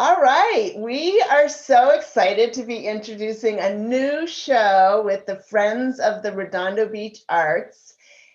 All right, we are so excited to be introducing a new show with the Friends of the Redondo Beach Arts.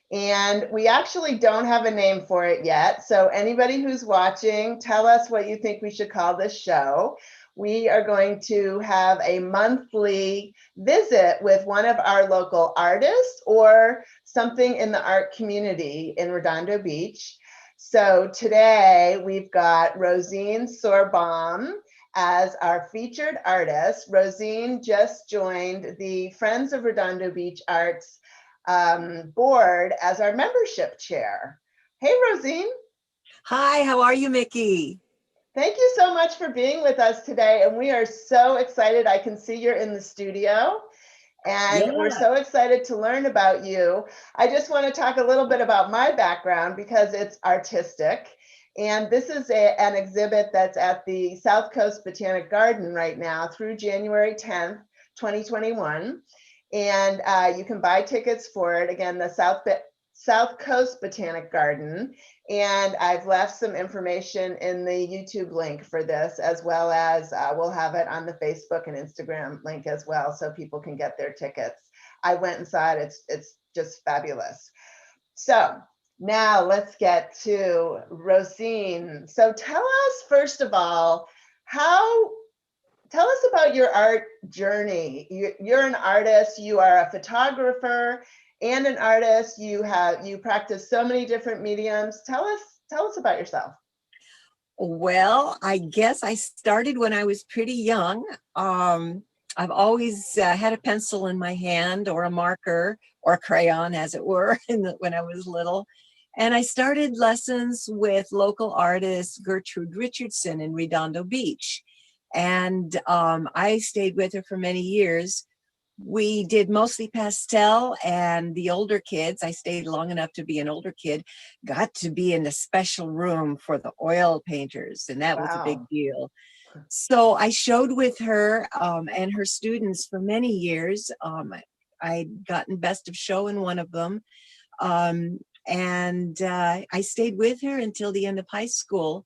And we actually don't have a name for it yet. So, anybody who's watching, tell us what you think we should call this show. We are going to have a monthly visit with one of our local artists or something in the art community in Redondo Beach. So today we've got Rosine Sorbom as our featured artist. Rosine just joined the Friends of Redondo Beach Arts board as our membership chair. Hey, Rosine. Hi, how are you, Mickey? Thank you so much for being with us today. And we are so excited. I can see you're in the studio. And we're Yeah. so excited to learn about you. I just want to talk a little bit about my background because it's artistic. And this is an exhibit that's at the South Coast Botanic Garden right now through January 10th, 2021. And you can buy tickets for it. Again, the South Coast Botanic Garden. And I've left some information in the YouTube link for this, as well as we'll have it on the Facebook and Instagram link as well, so people can get their tickets. I went and saw it. It's just fabulous. So now let's get to Rosine. So tell us, first of all, tell us about your art journey. You're an artist, you are a photographer and an artist. You practice so many different mediums. Tell us about yourself. Well, I guess I started when I was pretty young. I've always had a pencil in my hand or a marker or a crayon, as it were, when I was little. And I started lessons with local artist Gertrude Richardson in Redondo Beach. And I stayed with her for many years. We did mostly pastel, and the older kids, I stayed long enough to be an older kid, got to be in a special room for the oil painters, and that was a big Wow. deal. So I showed with her and her students for many years. I'd gotten best of show in one of them. And I stayed with her until the end of high school.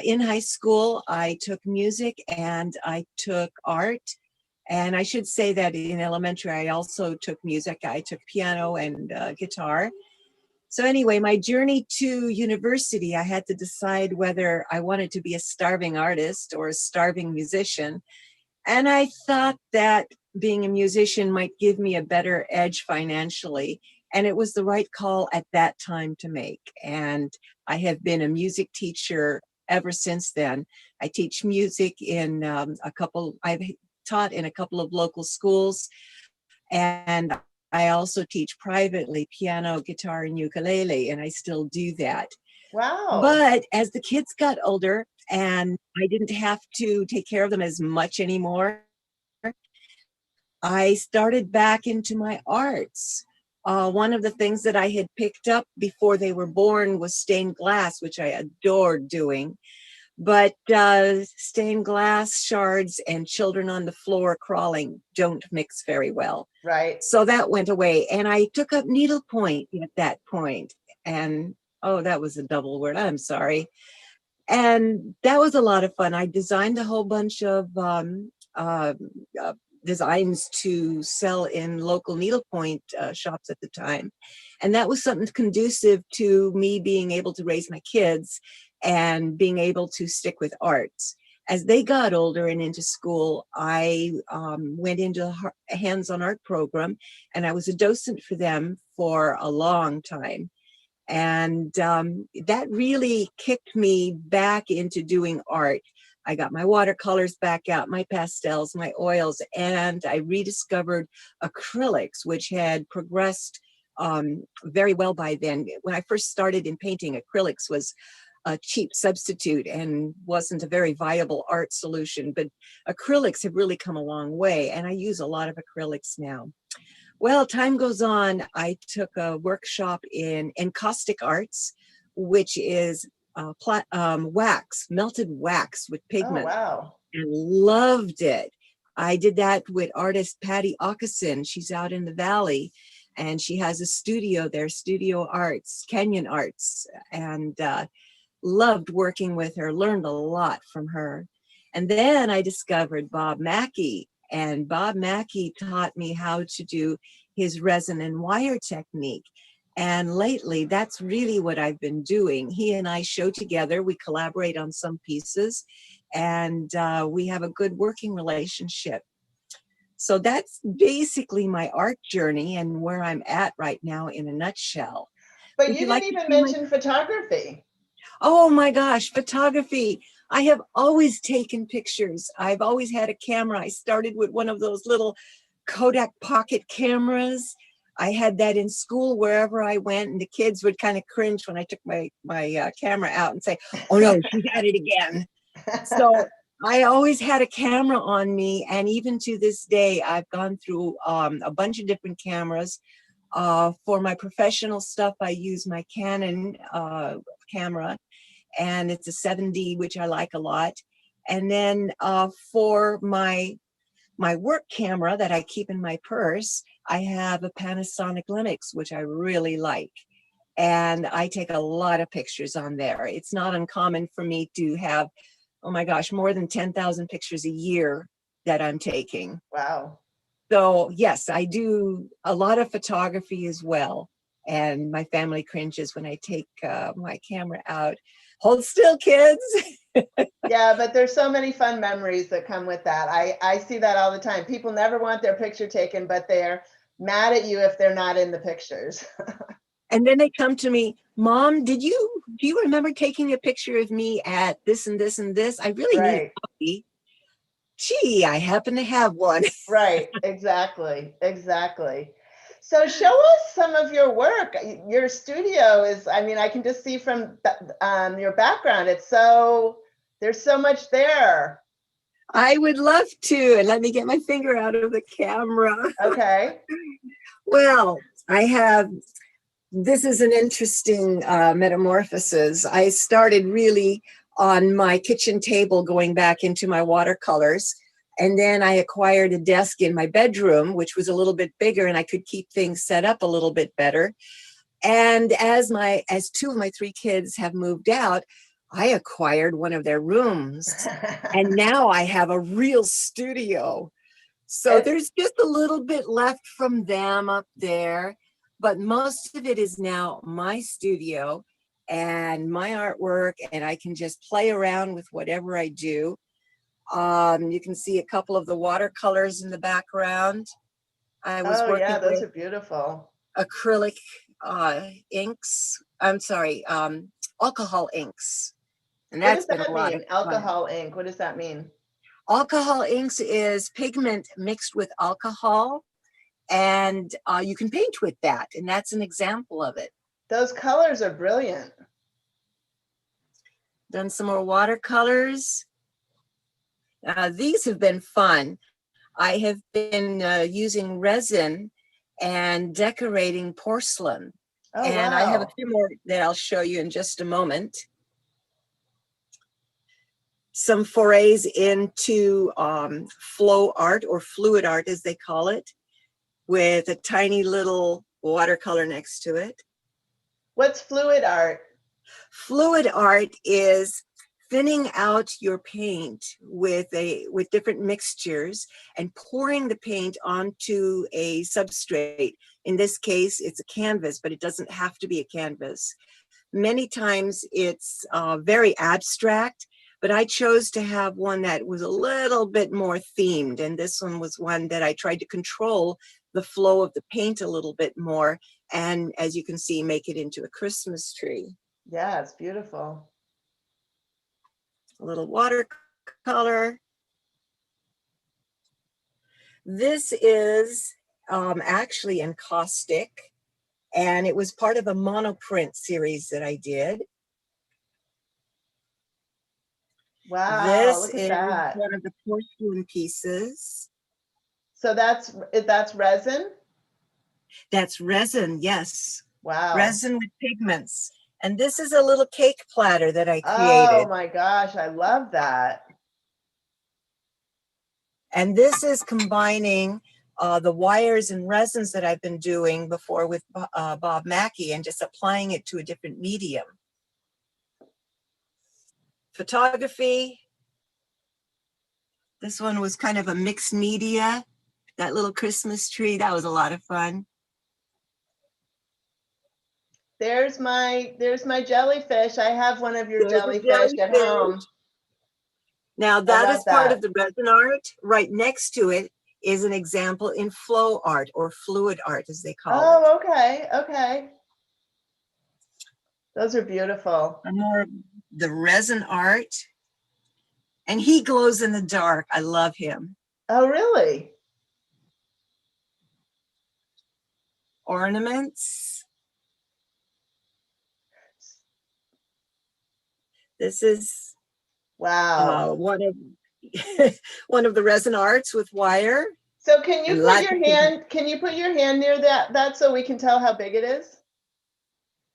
In high school, I took music and I took art. And I should say that in elementary, I also took music. I took piano and guitar. So anyway, my journey to university, I had to decide whether I wanted to be a starving artist or a starving musician. And I thought that being a musician might give me a better edge financially. And it was the right call at that time to make. And I have been a music teacher ever since then. I teach music in I've taught in a couple of local schools. And I also teach privately piano, guitar, and ukulele, and I still do that. Wow. But as the kids got older and I didn't have to take care of them as much anymore, I started back into my arts. One of the things that I had picked up before they were born was stained glass, which I adored doing. But stained glass shards and children on the floor crawling don't mix very well. Right. So that went away. And I took up needlepoint at that point. And oh, that was a double word. I'm sorry. And that was a lot of fun. I designed a whole bunch of uh, uh, designs to sell in local needlepoint shops at the time. And that was something conducive to me being able to raise my kids and being able to stick with arts. As they got older and into school, I went into a hands-on art program, and I was a docent for them for a long time. And that really kicked me back into doing art. I got my watercolors back out, my pastels, my oils, and I rediscovered acrylics, which had progressed very well by then. When I first started in painting, acrylics was a cheap substitute and wasn't a very viable art solution, but acrylics have really come a long way, and I use a lot of acrylics now. Well, time goes on. I took a workshop in encaustic arts, which is wax, melted wax with Oh, pigment, wow. and loved it. I did that with artist Patty Ockeson. She's out in the valley, and she has a studio there, Studio Arts, Kenyon Arts, and loved working with her, learned a lot from her. And then I discovered Bob Mackie, and Bob Mackie taught me how to do his resin and wire technique. And lately, that's really what I've been doing. He and I show together, we collaborate on some pieces, and we have a good working relationship. So that's basically my art journey and where I'm at right now in a nutshell. But Would you you didn't like to even see my... mention photography. Oh my gosh, photography. I have always taken pictures. I've always had a camera. I started with one of those little Kodak pocket cameras. I had that in school wherever I went, and the kids would kind of cringe when I took my camera out and say, "Oh no, she's at it again." So I always had a camera on me, and even to this day, I've gone through a bunch of different cameras. For my professional stuff, I use my Canon camera, and it's a 7D, which I like a lot. And then for my work camera that I keep in my purse, I have a Panasonic Lumix, which I really like. And I take a lot of pictures on there. It's not uncommon for me to have, oh my gosh, more than 10,000 pictures a year that I'm taking. Wow. So yes, I do a lot of photography as well. And my family cringes when I take my camera out. Hold still, kids. Yeah, but there's so many fun memories that come with that. I see that all the time. People never want their picture taken, but they're mad at you if they're not in the pictures. And then they come to me, Mom, do you remember taking a picture of me at this and this and this? I really need a Right. copy. Gee, I happen to have one. Right. Exactly. Exactly. So show us some of your work. Your studio is, I mean, I can just see from your background, there's so much there. I would love to. And let me get my finger out of the camera. Okay. Well, this is an interesting metamorphosis. I started really on my kitchen table going back into my watercolors. And then I acquired a desk in my bedroom, which was a little bit bigger, and I could keep things set up a little bit better. And as two of my three kids have moved out, I acquired one of their rooms. And now I have a real studio. So It's there's just a little bit left from them up there, but most of it is now my studio and my artwork, and I can just play around with whatever I do. You can see a couple of the watercolors in the background. I was Oh working yeah, those with are beautiful. acrylic inks. I'm sorry, alcohol inks. And What does that's been a that lot of mean? fun. Alcohol ink. What does that mean? Alcohol inks is pigment mixed with alcohol, and you can paint with that. And that's an example of it. Those colors are brilliant. Done some more watercolors. These have been fun. I have been using resin and decorating porcelain. Oh And I have a wow. few more that I'll show you in just a moment. Some forays into flow art, or fluid art as they call it, with a tiny little watercolor next to it. What's fluid art? Fluid art is thinning out your paint with different mixtures and pouring the paint onto a substrate. In this case, it's a canvas, but it doesn't have to be a canvas. Many times it's very abstract, but I chose to have one that was a little bit more themed. And this one was one that I tried to control the flow of the paint a little bit more. And as you can see, make it into a Christmas tree. Yeah, it's beautiful. A little watercolor. This is actually encaustic, and it was part of a monoprint series that I did. Wow, This look at is that. one of the porcelain pieces. So that's resin? That's resin, yes. Wow. Resin with pigments. And this is a little cake platter that I Oh created. my gosh, I love that. And this is combining the wires and resins that I've been doing before with Bob Mackie and just applying it to a different medium. Photography. This one was kind of a mixed media. That little Christmas tree, that was a lot of fun. There's my jellyfish. I have one of your There's a jellyfish at home. Now I that love is part that. of the resin art. Right next to it is an example in flow art, or fluid art as they call it. Oh, okay, okay. Those are beautiful. And more of the resin art. And he glows in the dark. I love him. Oh, really? Ornaments. This is Wow. one of one of the resin arts with wire. So can you And put lots your of hand, can you put your hand near that so we can tell how big it is?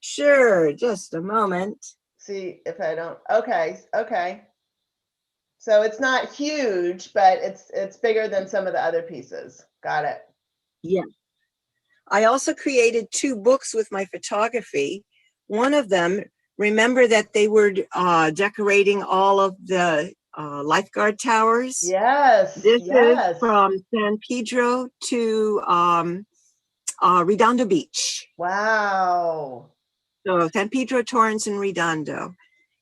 Sure, just a moment. See if I don't, okay, okay. So it's not huge, but it's bigger than some of the other pieces. Got it. Yeah. I also created 2 books with my photography. One of them, remember that they were decorating all of the lifeguard towers? Yes, This is yes. from San Pedro to Redondo Beach. Wow. So San Pedro, Torrance, and Redondo.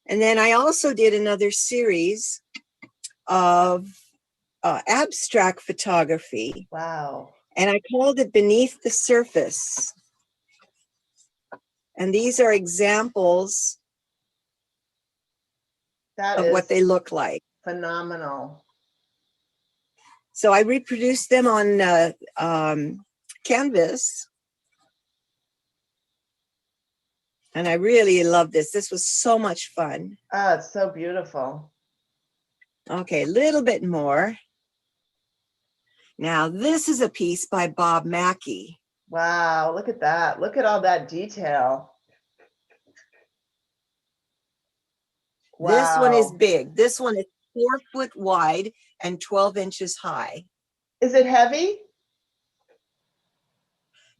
And then I also did another series of abstract photography. Wow. And I called it Beneath the Surface. And these are examples That of is what they look like. phenomenal. So I reproduced them on canvas. And I really love this. This was so much fun. Oh, it's so beautiful. Okay, a little bit more. Now, this is a piece by Bob Mackey. Wow, look at that. Look at all that detail. Wow. This one is big. This one is 4 foot wide and 12 inches high. Is it heavy?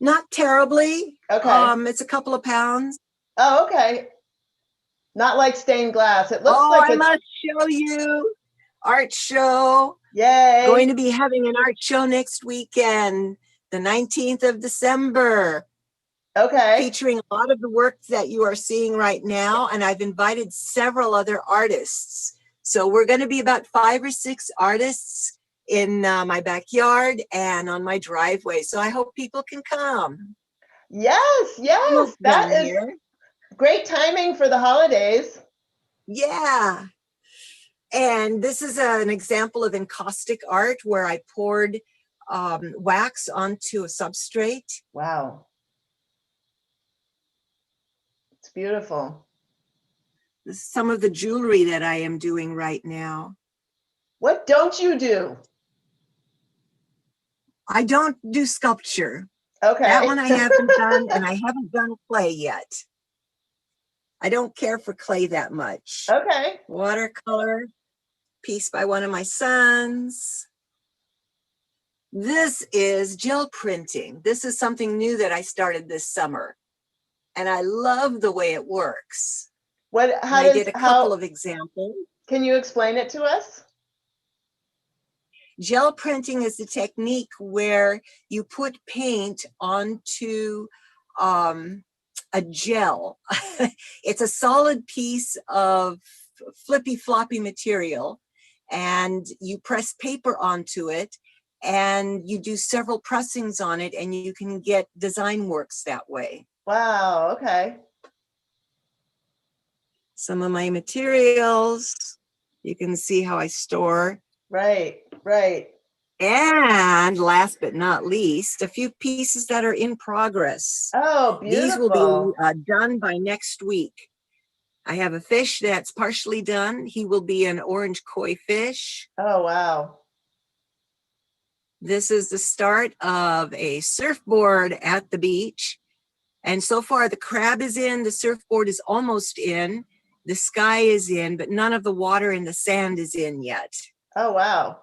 Not terribly. Okay. It's a couple of pounds. Oh, okay. Not like stained glass. It looks like I it's, must show you. Art show. yay. Going to be having an art show next weekend, the 19th of December. Okay. Featuring a lot of the work that you are seeing right now. And I've invited several other artists. So we're going to be about 5 or 6 artists in my backyard and on my driveway. So I hope people can come. Yes, yes. That is here. Great timing for the holidays. Yeah. And this is an example of encaustic art where I poured wax onto a substrate. Wow. It's beautiful. This is some of the jewelry that I am doing right now. What don't you do? I don't do sculpture. Okay. That one I haven't done, and I haven't done clay yet. I don't care for clay that much. Okay. Watercolor, piece by one of my sons. This is gel printing. This is something new that I started this summer, and I love the way it works. I did a couple of examples. Can you explain it to us? Gel printing is the technique where you put paint onto a gel. It's a solid piece of flippy floppy material, and you press paper onto it, and you do several pressings on it, and you can get design works that way. Wow, okay. Some of my materials, you can see how I store. Right, right. And last but not least, a few pieces that are in progress. Oh, beautiful. These will be done by next week. I have a fish that's partially done. He will be an orange koi fish. Oh, wow. This is the start of a surfboard at the beach. And so far the crab is in, the surfboard is almost in, the sky is in, but none of the water and the sand is in yet. Oh, wow.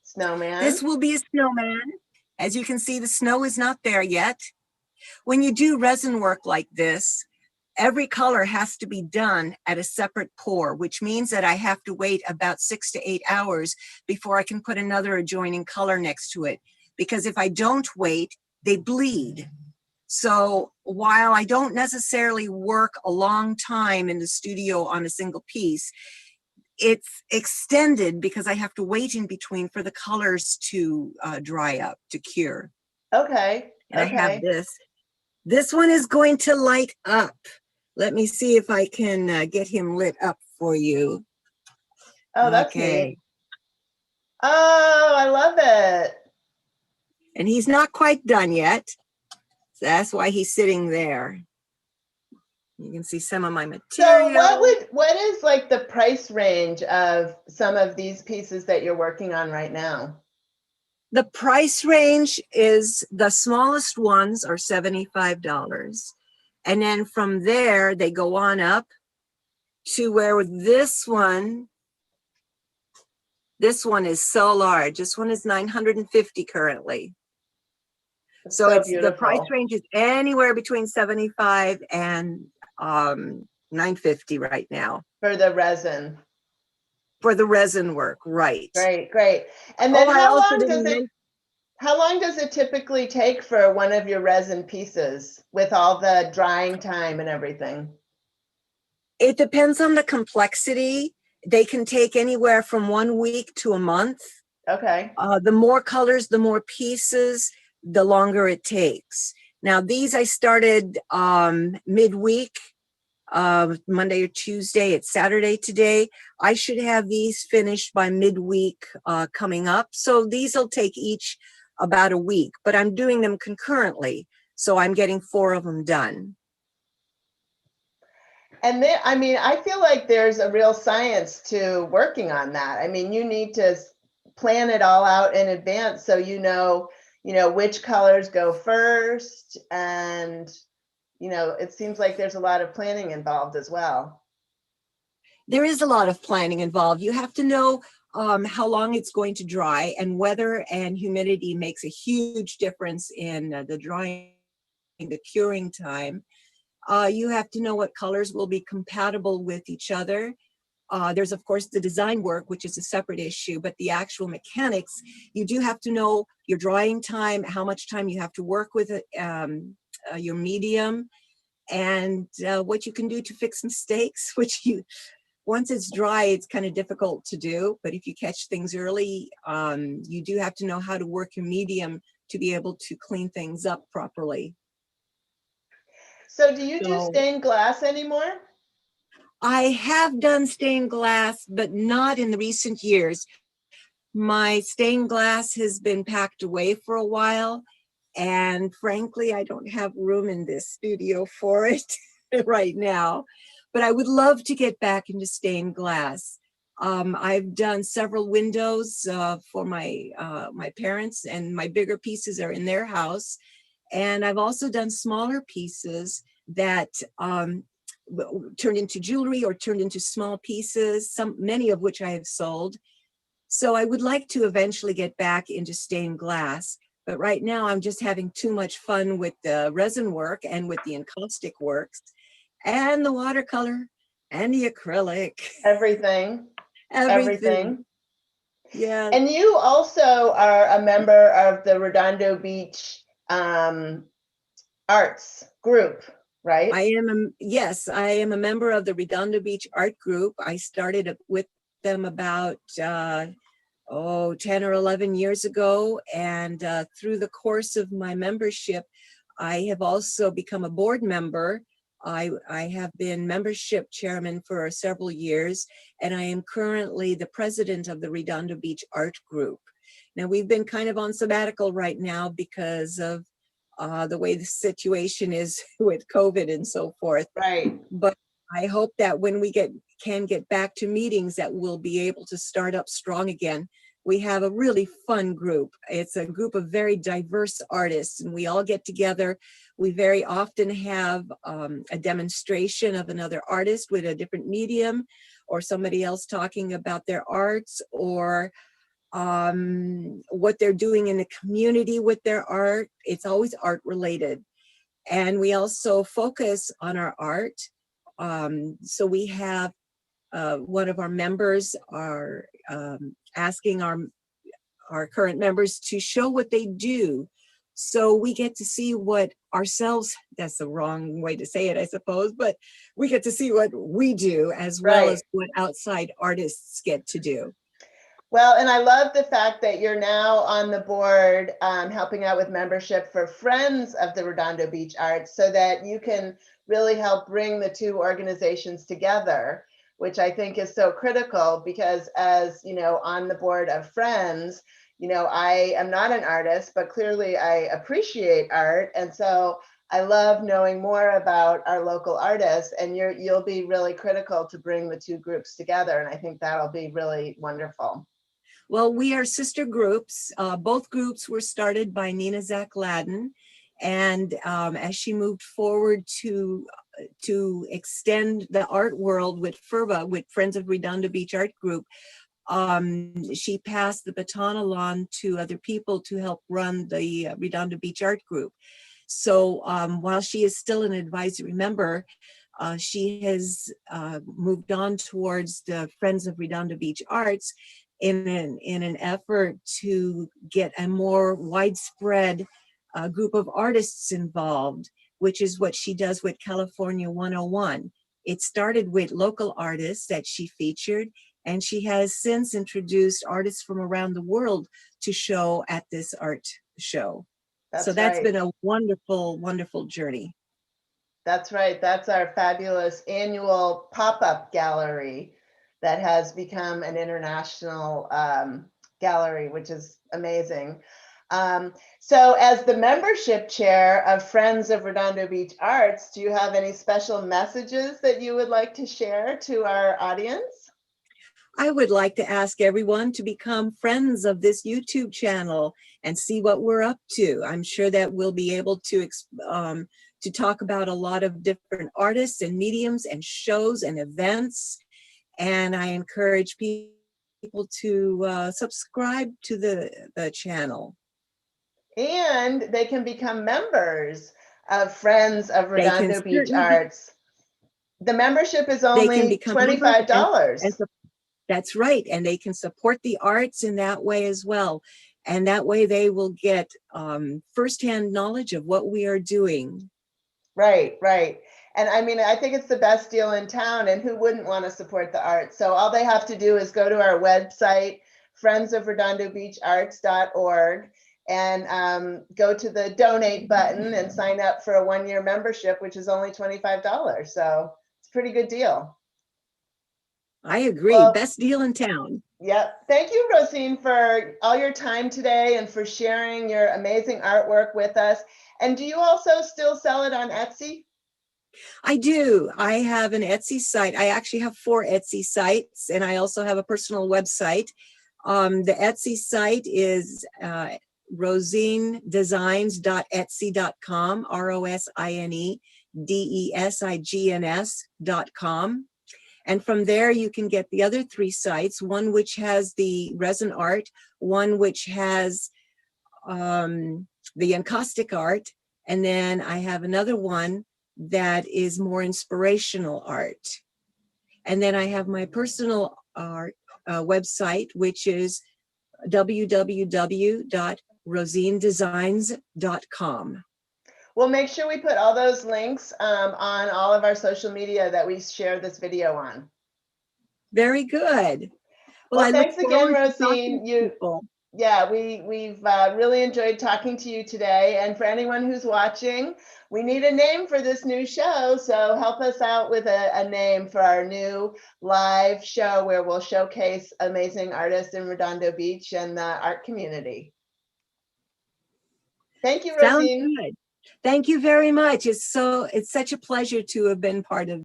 Snowman. This will be a snowman. As you can see, the snow is not there yet. When you do resin work like this, every color has to be done at a separate pour, which means that I have to wait about 6 to 8 hours before I can put another adjoining color next to it. Because if I don't wait, they bleed. So while I don't necessarily work a long time in the studio on a single piece, it's extended because I have to wait in between for the colors to dry up, to cure. Okay. And Okay. I have this. This one is going to light up. Let me see if I can get him lit up for you. Oh, that's Okay. neat. Oh, I love it. And he's not quite done yet. So that's why he's sitting there. You can see some of my material. So what is like the price range of some of these pieces that you're working on right now? The price range is, the smallest ones are $75. And then from there, they go on up to where this one is so large. This one is $950 currently. It's So it's beautiful. the price range is anywhere between $75 and $950 right now. For the resin. For the resin work, right. Great, great. And then Oh, how long does it typically take for one of your resin pieces with all the drying time and everything? It depends on the complexity. They can take anywhere from 1 week to a month. Okay. The more colors, the more pieces, the longer it takes. Now, these I started midweek, Monday or Tuesday. It's Saturday today. I should have these finished by midweek coming up. So these will take each about a week, but I'm doing them concurrently. So I'm getting 4 of them done. And then, I mean, I feel like there's a real science to working on that. I mean, you need to plan it all out in advance so you know which colors go first, and it seems like there's a lot of planning involved as well. There is a lot of planning involved. You have to know how long it's going to dry, and weather and humidity makes a huge difference in the drying, the curing time. You have to know what colors will be compatible with each other. There's, of course, the design work, which is a separate issue, but the actual mechanics, you do have to know your drying time, how much time you have to work with your medium, and what you can do to fix mistakes, which once it's dry, it's kind of difficult to do. But if you catch things early, you do have to know how to work your medium to be able to clean things up properly. So do you do stained glass anymore? I have done stained glass, but not in the recent years. My stained glass has been packed away for a while, and frankly, I don't have room in this studio for it right now. But I would love to get back into stained glass. I've done several windows for my parents, and my bigger pieces are in their house. And I've also done smaller pieces that turned into jewelry or turned into small pieces, many of which I have sold. So I would like to eventually get back into stained glass, but right now I'm just having too much fun with the resin work and with the encaustic works and the watercolor and the acrylic. Everything. Yeah. And you also are a member of the Redondo Beach arts group, right? Yes, I am a member of the Redondo Beach art group. I started with them about 10 or 11 years ago. And through the course of my membership, I have also become a board member. I have been membership chairman for several years, and I am currently the president of the Redondo Beach art group. Now, we've been kind of on sabbatical right now because of the way the situation is with COVID and so forth. Right. But I hope that when we can get back to meetings, that we'll be able to start up strong again. We have a really fun group. It's a group of very diverse artists, and we all get together. We very often have a demonstration of another artist with a different medium, or somebody else talking about their arts, or what they're doing in the community with their art. It's always art related. And we also focus on our art. So we have one of our members are asking our current members to show what they do. So we get to see what ourselves, that's the wrong way to say it, I suppose, but we get to see what we do as well as what outside artists get to do. Well, and I love the fact that you're now on the board helping out with membership for Friends of the Redondo Beach Arts so that you can really help bring the two organizations together, which I think is so critical because as, you know, on the board of Friends, you know, I am not an artist, but clearly I appreciate art. And so I love knowing more about our local artists, and you'll be really critical to bring the two groups together. And I think that'll be really wonderful. Well, we are sister groups. Both groups were started by Nina Zakladin. And as she moved forward to extend the art world with FRVA, with Friends of Redondo Beach Art Group, she passed the baton along to other people to help run the Redondo Beach Art Group. So while she is still an advisory member, she has moved on towards the Friends of Redondo Beach Arts in an effort to get a more widespread group of artists involved, which is what she does with California 101. It started with local artists that she featured, and she has since introduced artists from around the world to show at this art show. So that's been a wonderful, wonderful journey. That's right. That's our fabulous annual pop-up gallery that has become an international gallery, which is amazing. So as the membership chair of Friends of Redondo Beach Arts, do you have any special messages that you would like to share to our audience? I would like to ask everyone to become friends of this YouTube channel and see what we're up to. I'm sure that we'll be able to talk about a lot of different artists and mediums and shows and events. And I encourage people to subscribe to the channel. And they can become members of Friends of Redondo Beach Arts. The membership is only $25. That's right. And they can support the arts in that way as well. And that way they will get firsthand knowledge of what we are doing. Right, right. And I mean, I think it's the best deal in town, and who wouldn't want to support the arts? So all they have to do is go to our website, friendsofredondobeacharts.org, and go to the donate button and sign up for a one-year membership, which is only $25. So it's a pretty good deal. I agree. Well, best deal in town. Yep. Thank you, Rosine, for all your time today and for sharing your amazing artwork with us. And do you also still sell it on Etsy? I do. I have an Etsy site. I actually have 4 Etsy sites, and I also have a personal website. The Etsy site is rosinedesigns.etsy.com, rosinedesigns.com. And from there, you can get the other 3 sites, one which has the resin art, one which has the encaustic art, and then I have another one that is more inspirational art. And then I have my personal art website, which is www.rosinedesigns.com. We'll make sure we put all those links on all of our social media that we share this video on. Very good. Well, thanks again, Rosine. We've really enjoyed talking to you today. And for anyone who's watching, we need a name for this new show. So help us out with a name for our new live show where we'll showcase amazing artists in Redondo Beach and the art community. Thank you, Rosine. Sounds good. Thank you very much. It's such a pleasure to have been part of